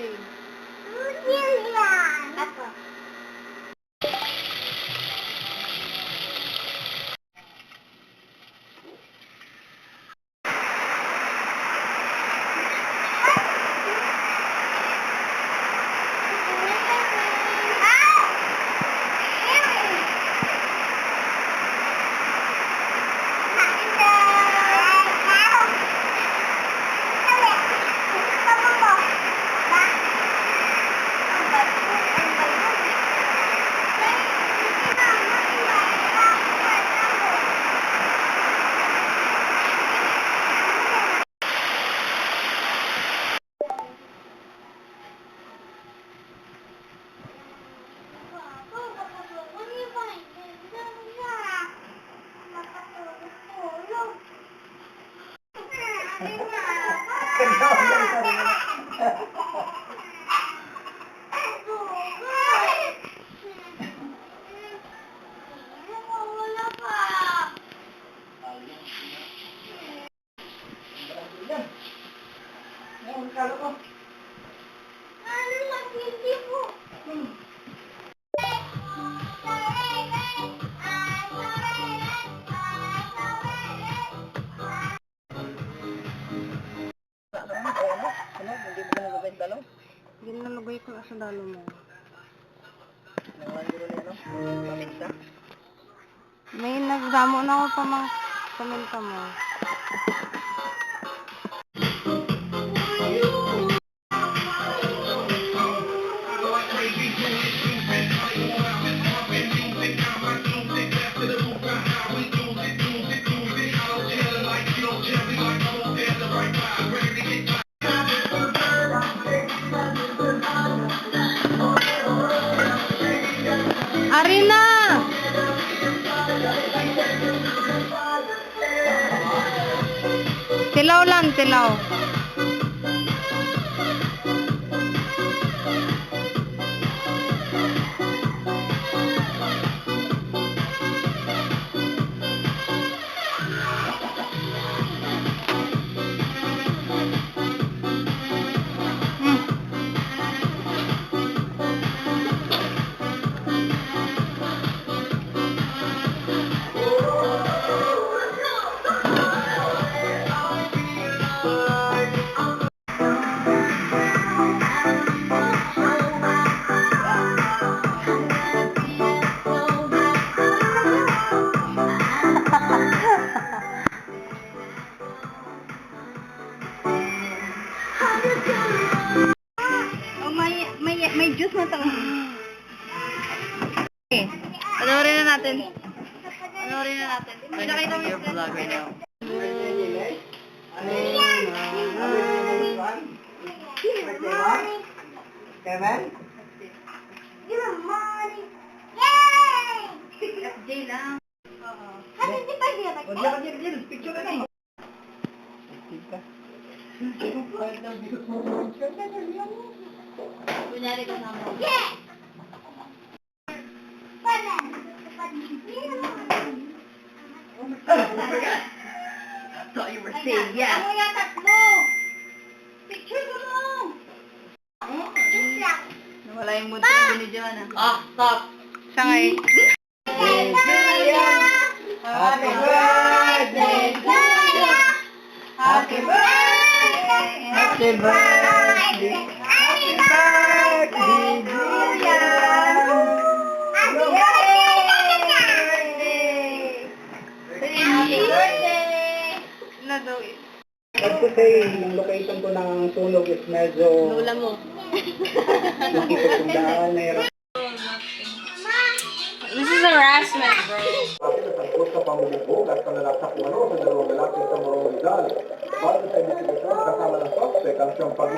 birthday? Ako. Hindi na nalagay ko sa dalo mo. May nagdamo na ako pa mga paminta mo. Arina! Tilaw lang, tilaw. May juice na to. Okay. Panoorin na natin. May nakita mo yung vlog right now. Kevin? Good morning! Yay! FJ lang. Kasi di pa di ba? Picture na eh. Kunyari ka naman. Yeah! I thought you were saying yes. Ako yung tatlo. Picture ko mo. Just lang. Nawala yung mood ko ni Joanna. Stop. Siya nga eh. Happy birthday, Julia. Happy birthday. Happy birthday. Happy birthday, Julia. Happy birthday! Happy birthday. Na daw eh. Let's just say, yung location ko ng sunog is medyo Lula mo. nakikipagdaan na yung This is harassment, bro. akin na tagpos sa pamulipog at panlalaksakuano sa dalawang lalaki sa Morong Rizal. Bago sa investigasyon, kasama ng suspect ang siyang pag